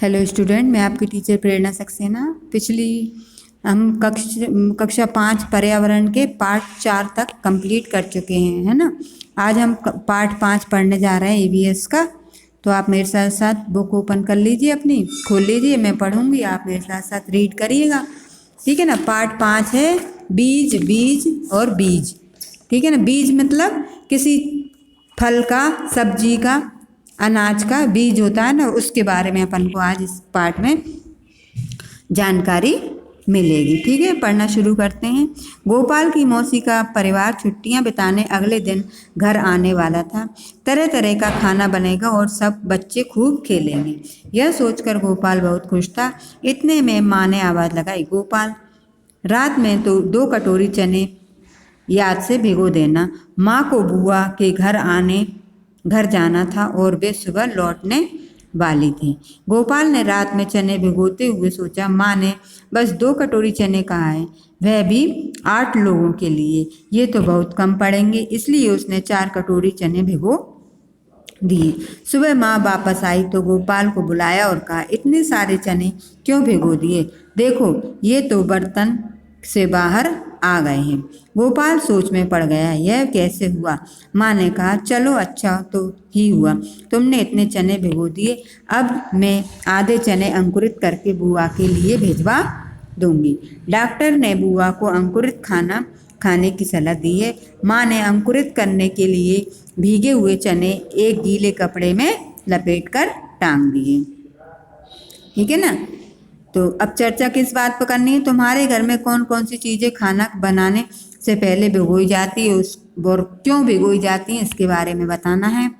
Hello student, मैं आपकी teacher प्रेरणा सक्सेना। पिछली हम कक्षा 5 पर्यावरण के पार्ट 4 तक कंप्लीट कर चुके हैं, है ना। आज हम पार्ट 5 पढ़ने जा रहे हैं ईवीएस का। तो आप मेरे साथ साथ बुक ओपन कर लीजिए, अपनी खोल लीजिए, मैं पढ़ूंगी, आप मेरे साथ साथ रीड करिएगा, ठीक है ना। पार्ट 5 है बीज, बीज और बीज, ठीक है ना। बीज मतलब किसी फल का, सब्जी का, अनाज का बीज होता है ना, उसके बारे में अपन को आज इस पार्ट में जानकारी मिलेगी, ठीक है। पढ़ना शुरू करते हैं। गोपाल की मौसी का परिवार छुट्टियां बिताने अगले दिन घर आने वाला था। तरह तरह का खाना बनेगा और सब बच्चे खूब खेलेंगे। यह सोचकर गोपाल बहुत खुश था। इतने में माँ ने आवाज़ लगाई, गोपाल, रात में तो 2 कटोरी चने याद से भिगो देना। माँ को बुआ के घर जाना था और वे सुबह लौटने वाली थी। गोपाल ने रात में चने भिगोते हुए सोचा, माँ ने बस 2 कटोरी चने कहा है, वह भी 8 लोगों के लिए, ये तो बहुत कम पड़ेंगे। इसलिए उसने 4 कटोरी चने भिगो दिए। सुबह माँ वापस आई तो गोपाल को बुलाया और कहा, इतने सारे चने क्यों भिगो दिए? देखो, ये तो बर्तन से बाहर आ गए हैं। गोपाल सोच में पड़ गया, यह कैसे हुआ? माँ ने कहा, चलो अच्छा तो ही हुआ, तुमने इतने चने भिगो दिए। अब मैं आधे चने अंकुरित करके बुआ के लिए भिजवा दूंगी। डॉक्टर ने बुआ को अंकुरित खाना खाने की सलाह दी है। माँ ने अंकुरित करने के लिए भीगे हुए चने एक गीले कपड़े में लपेटकर टांग दिए, ठीक है ना। तो अब चर्चा किस बात पर करनी है? तुम्हारे घर में कौन कौन सी चीज़ें खाना बनाने से पहले भिगोई जाती है और क्यों भिगोई जाती हैं, इसके बारे में बताना है।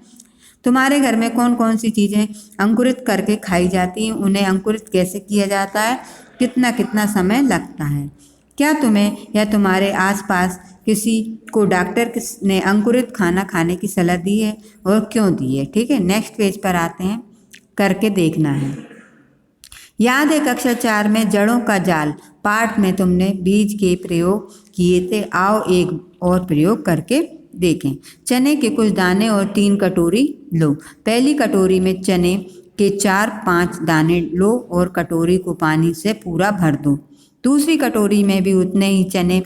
तुम्हारे घर में कौन कौन सी चीज़ें अंकुरित करके खाई जाती हैं, उन्हें अंकुरित कैसे किया जाता है, कितना कितना समय लगता है। क्या तुम्हें या तुम्हारे आसपास किसी को डॉक्टर ने अंकुरित खाना खाने की सलाह दी है और क्यों दी है, ठीक है। नेक्स्ट पेज पर आते हैं, करके देखना है। याद है कक्षा 4 में जड़ों का जाल पाठ में तुमने बीज के प्रयोग किए थे। आओ एक और प्रयोग करके देखें। चने के कुछ दाने और 3 कटोरी लो। पहली कटोरी में चने के 4-5 दाने लो और कटोरी को पानी से पूरा भर दो। दूसरी कटोरी में भी उतने ही चने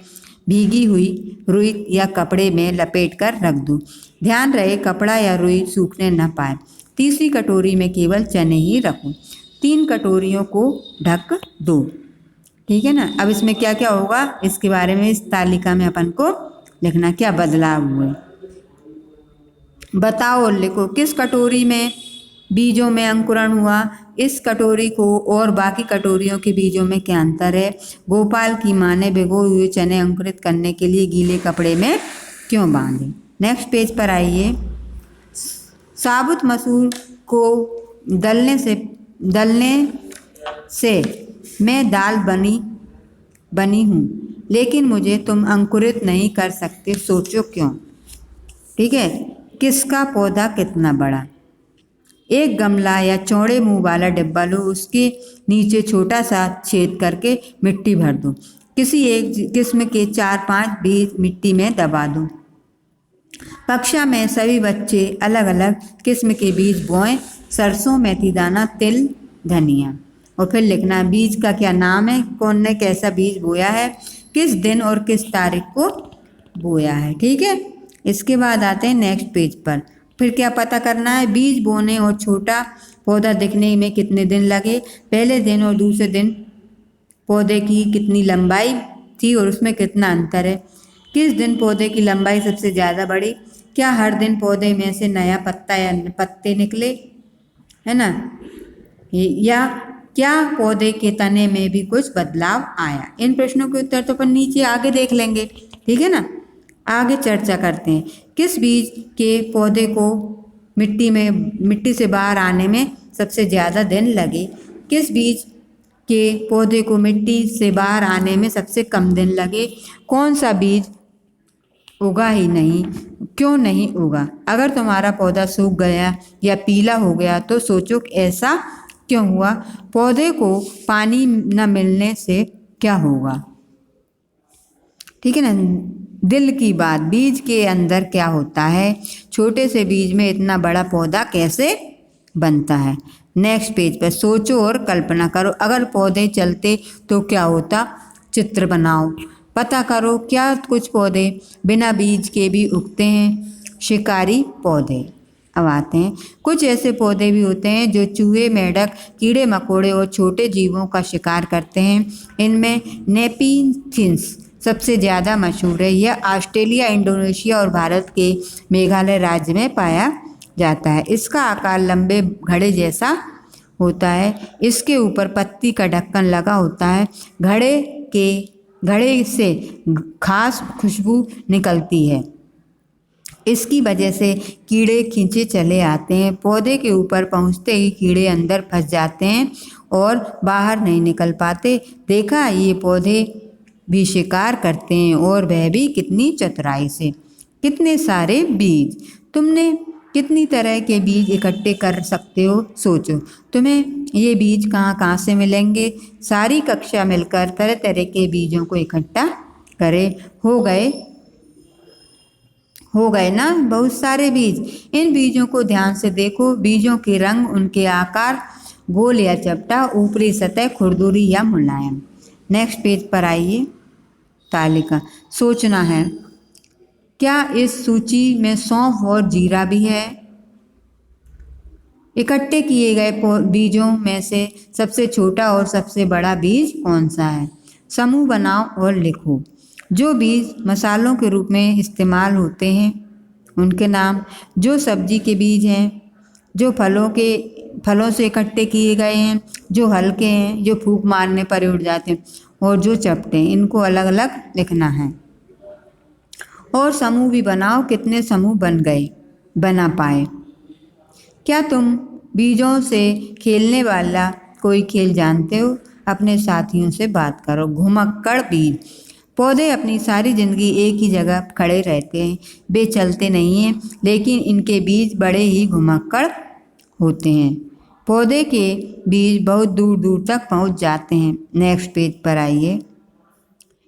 भीगी हुई रुई या कपड़े में लपेट कर रख दो। ध्यान रहे कपड़ा या रुई सूखने न पाए। तीसरी कटोरी में केवल चने ही रखो। 3 कटोरियों को ढक दो, ठीक है ना। अब इसमें क्या क्या होगा, इसके बारे में इस तालिका में अपन को लिखना, क्या बदलाव हुए बताओ और लिखो। किस कटोरी में बीजों में अंकुरण हुआ, इस कटोरी को और बाकी कटोरियों के बीजों में क्या अंतर है। गोपाल की माँ ने भिगोए हुए चने अंकुरित करने के लिए गीले कपड़े में क्यों बांधे। नेक्स्ट पेज पर आइए। साबुत मसूर को दलने से मैं दाल बनी हूँ, लेकिन मुझे तुम अंकुरित नहीं कर सकते, सोचो क्यों, ठीक है। किसका पौधा कितना बड़ा। एक गमला या चौड़े मुंह वाला डिब्बा लो, उसके नीचे छोटा सा छेद करके मिट्टी भर दो। किसी एक किस्म के 4-5 बीज मिट्टी में दबा दो। कक्षा में सभी बच्चे अलग अलग किस्म के बीज बोएं। सरसों, मेथी दाना, तिल, धनिया। और फिर लिखना बीज का क्या नाम है, कौन ने कैसा बीज बोया है, किस दिन और किस तारीख को बोया है, ठीक है। इसके बाद आते हैं नेक्स्ट पेज पर। फिर क्या पता करना है, बीज बोने और छोटा पौधा दिखने में कितने दिन लगे। पहले दिन और दूसरे दिन पौधे की कितनी लंबाई थी और उसमें कितना अंतर है। किस दिन पौधे की लंबाई सबसे ज़्यादा बढ़ी। क्या हर दिन पौधे में से नया पत्ता या पत्ते निकले, है ना। या क्या पौधे के तने में भी कुछ बदलाव आया। इन प्रश्नों के उत्तर तो अपन नीचे आगे देख लेंगे, ठीक है ना। आगे चर्चा करते हैं। किस बीज के पौधे को मिट्टी से बाहर आने में सबसे ज़्यादा दिन लगे। किस बीज के पौधे को मिट्टी से बाहर आने में सबसे कम दिन लगे। कौन सा बीज उगा ही नहीं, क्यों नहीं उगा। अगर तुम्हारा पौधा सूख गया या पीला हो गया तो सोचो ऐसा क्यों हुआ। पौधे को पानी न मिलने से क्या होगा, ठीक है ना। दिल की बात, बीज के अंदर क्या होता है। छोटे से बीज में इतना बड़ा पौधा कैसे बनता है। नेक्स्ट पेज पर सोचो और कल्पना करो, अगर पौधे चलते तो क्या होता। चित्र बनाओ। पता करो क्या कुछ पौधे बिना बीज के भी उगते हैं। शिकारी पौधे। अब आते हैं, कुछ ऐसे पौधे भी होते हैं जो चूहे, मेंढक, कीड़े मकोड़े और छोटे जीवों का शिकार करते हैं। इनमें नेपिथिन्स सबसे ज़्यादा मशहूर है। यह ऑस्ट्रेलिया, इंडोनेशिया और भारत के मेघालय राज्य में पाया जाता है। इसका आकार लंबे घड़े जैसा होता है। इसके ऊपर पत्ती का ढक्कन लगा होता है। घड़े से खास खुशबू निकलती है। इसकी वजह से कीड़े खींचे चले आते हैं। पौधे के ऊपर पहुंचते ही कीड़े अंदर फंस जाते हैं और बाहर नहीं निकल पाते। देखा, ये पौधे भी शिकार करते हैं, और वह भी कितनी चतुराई से। कितने सारे बीज। तुमने कितनी तरह के बीज इकट्ठे कर सकते हो, सोचो। तुम्हें ये बीज कहाँ कहाँ से मिलेंगे। सारी कक्षा मिलकर तरह तरह के बीजों को इकट्ठा करें। हो गए ना बहुत सारे बीज। इन बीजों को ध्यान से देखो। बीजों के रंग, उनके आकार, गोल या चपटा, ऊपरी सतह खुरदुरी या मुलायम। नेक्स्ट पेज पर आइए। तालिका। सोचना है, क्या इस सूची में सौंफ और जीरा भी है। इकट्ठे किए गए बीजों में से सबसे छोटा और सबसे बड़ा बीज कौन सा है। समूह बनाओ और लिखो। जो बीज मसालों के रूप में इस्तेमाल होते हैं उनके नाम। जो सब्जी के बीज हैं, जो फलों से इकट्ठे किए गए हैं, जो हल्के हैं, जो फूंक मारने पर उड़ जाते हैं, और जो चपटे हैं, इनको अलग अलग लिखना है। और समूह भी बनाओ। कितने समूह बना पाए। क्या तुम बीजों से खेलने वाला कोई खेल जानते हो। अपने साथियों से बात करो। घुमक्कड़ बीज। पौधे अपनी सारी जिंदगी एक ही जगह खड़े रहते हैं। वे चलते नहीं हैं, लेकिन इनके बीज बड़े ही घुमक्कड़ होते हैं। पौधे के बीज बहुत दूर दूर तक पहुंच जाते हैं। नेक्स्ट पेज पर आइए।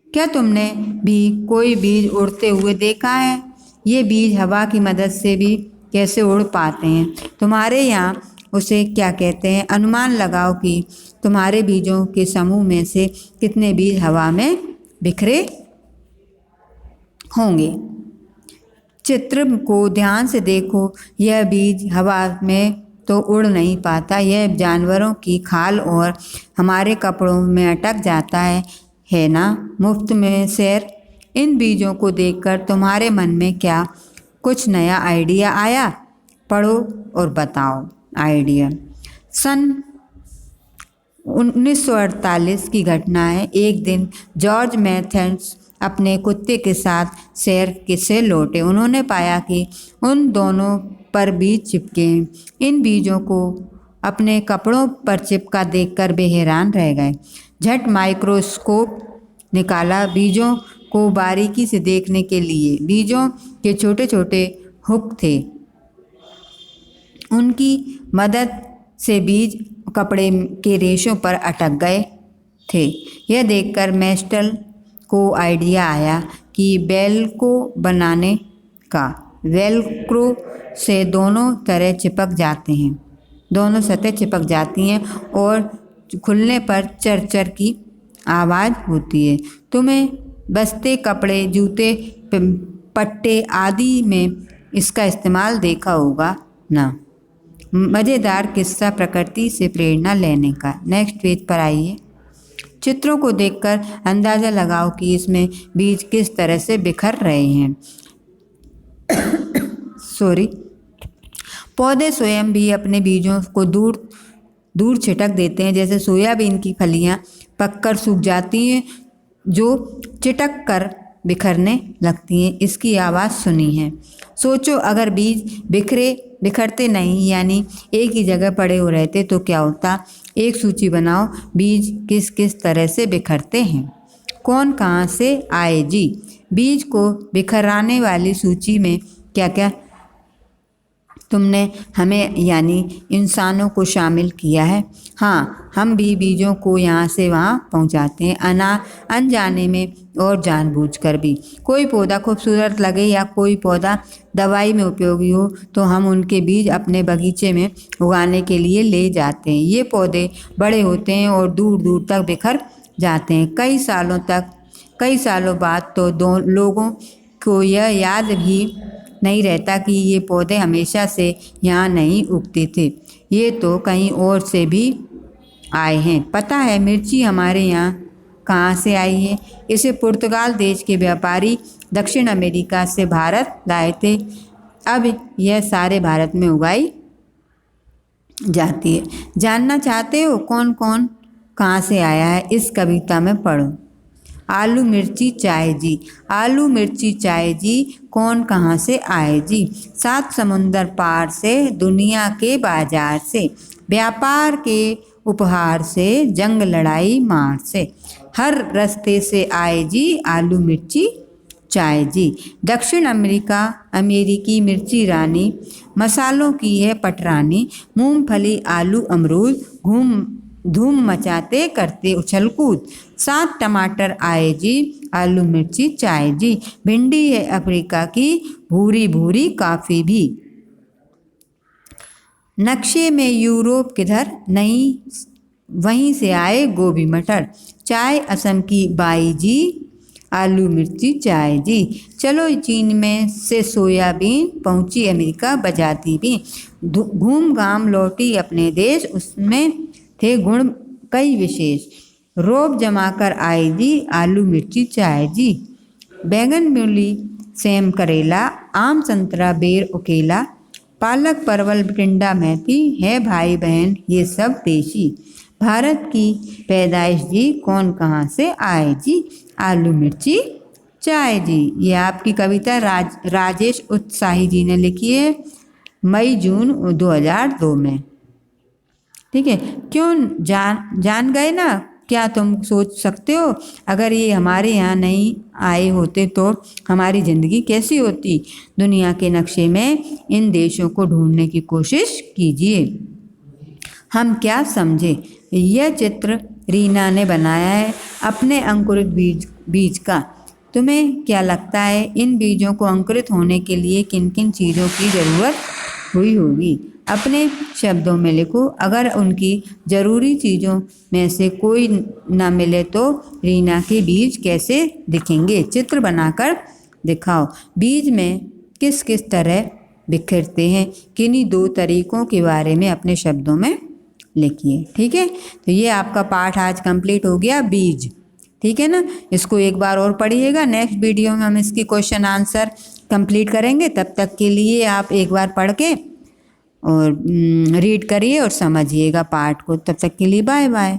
क्या तुमने भी कोई बीज उड़ते हुए देखा है। ये बीज हवा की मदद से भी कैसे उड़ पाते हैं। तुम्हारे यहाँ उसे क्या कहते हैं। अनुमान लगाओ कि तुम्हारे बीजों के समूह में से कितने बीज हवा में बिखरे होंगे। चित्र को ध्यान से देखो। यह बीज हवा में तो उड़ नहीं पाता। यह जानवरों की खाल और हमारे कपड़ों में अटक जाता है ना। मुफ्त में सैर। इन बीजों को देखकर तुम्हारे मन में क्या कुछ नया आइडिया आया। पढ़ो और बताओ आइडिया। सन 1948 की घटना है। एक दिन जॉर्ज मैथ्यूज अपने कुत्ते के साथ सैर से लौटे। उन्होंने पाया कि उन दोनों पर बीज चिपके हैं। इन बीजों को अपने कपड़ों पर चिपका देखकर वे हैरान रह गए। झट माइक्रोस्कोप निकाला बीजों को बारीकी से देखने के लिए। बीजों के छोटे छोटे हुक थे। उनकी मदद से बीज कपड़े के रेशों पर अटक गए थे। यह देखकर मैस्टल को आइडिया आया कि वेल्क्रो बनाने का। वेल्क्रो से दोनों सतह चिपक जाती हैं और खुलने पर चर की आवाज़ होती है। तुम्हें बस्ते, कपड़े, जूते, पट्टे आदि में इसका इस्तेमाल देखा होगा ना। मज़ेदार किस्सा प्रकृति से प्रेरणा लेने का। नेक्स्ट पेज पर आइए। चित्रों को देखकर अंदाज़ा लगाओ कि इसमें बीज किस तरह से बिखर रहे हैं। पौधे स्वयं भी अपने बीजों को दूर छिटक देते हैं। जैसे सोयाबीन की फलियां पककर सूख जाती हैं, जो चिटक कर बिखरने लगती हैं। इसकी आवाज़ सुनी है। सोचो, अगर बीज बिखरते नहीं, यानी एक ही जगह पड़े हो रहते तो क्या होता। एक सूची बनाओ। बीज किस किस तरह से बिखरते हैं। कौन कहाँ से आए जी। बीज को बिखराने वाली सूची में क्या क्या तुमने हमें यानी इंसानों को शामिल किया है। हाँ, हम भी बीजों को यहाँ से वहाँ पहुँचाते हैं, अनजाने में और जानबूझकर भी। कोई पौधा खूबसूरत लगे या कोई पौधा दवाई में उपयोगी हो तो हम उनके बीज अपने बगीचे में उगाने के लिए ले जाते हैं। ये पौधे बड़े होते हैं और दूर दूर तक बिखर जाते हैं। कई सालों बाद तो लोगों को यह याद भी नहीं रहता कि ये पौधे हमेशा से यहाँ नहीं उगते थे, ये तो कहीं और से भी आए हैं। पता है मिर्ची हमारे यहाँ कहाँ से आई है? इसे पुर्तगाल देश के व्यापारी दक्षिण अमेरिका से भारत लाए थे। अब यह सारे भारत में उगाई जाती है। जानना चाहते हो कौन कौन कहाँ से आया है? इस कविता में पढ़ो। आलू मिर्ची चाय जी, आलू मिर्ची चाय जी, कौन कहाँ से आए जी? 7 समुंदर पार से, दुनिया के बाजार से, व्यापार के उपहार से, जंग लड़ाई मार से, हर रास्ते से आए जी आलू मिर्ची चाय जी। दक्षिण अमेरिकी मिर्ची रानी, मसालों की है पटरानी, मूंगफली आलू अमरूद धूम मचाते करते उछल कूद। 7 टमाटर आए जी आलू मिर्ची चाय जी, भिंडी है अफ्रीका की भूरी भूरी काफ़ी भी। नक्शे में यूरोप किधर नहीं, वहीं से आए गोभी मटर, चाय असम की बाई जी आलू मिर्ची चाय जी। चलो चीन में से सोयाबीन पहुंची अमेरिका बजाती भी, घूम घाम लौटी अपने देश, उसमें थे गुण कई विशेष, रोब जमाकर आई जी आलू मिर्ची चाय जी। बैंगन मूली सेम करेला, आम संतरा बेर उकेला, पालक परवल टिंडा मेथी है भाई बहन ये सब देशी। भारत की पैदाइश जी, कौन कहाँ से आए जी आलू मिर्ची चाय जी। ये आपकी कविता राजेश उत्साही जी ने लिखी है मई जून 2002 में। ठीक है, क्यों जान गए ना? क्या तुम सोच सकते हो अगर ये हमारे यहाँ नहीं आए होते तो हमारी ज़िंदगी कैसी होती? दुनिया के नक्शे में इन देशों को ढूंढने की कोशिश कीजिए। हम क्या समझे? यह चित्र रीना ने बनाया है अपने अंकुरित बीज का। तुम्हें क्या लगता है इन बीजों को अंकुरित होने के लिए किन किन चीज़ों की ज़रूरत हुई होगी? अपने शब्दों में लिखो। अगर उनकी ज़रूरी चीज़ों में से कोई न मिले तो रीना के बीज कैसे दिखेंगे? चित्र बनाकर दिखाओ। बीज में किस किस तरह बिखरते हैं, किन्हीं 2 तरीकों के बारे में अपने शब्दों में लिखिए। ठीक है, तो ये आपका पाठ आज कंप्लीट हो गया, बीज। ठीक है ना, इसको एक बार और पढ़िएगा। नेक्स्ट वीडियो में हम इसकी क्वेश्चन आंसर कंप्लीट करेंगे। तब तक के लिए आप एक बार पढ़ के और रीड करिए और समझिएगा पाठ को। तब तक के लिए बाय बाय।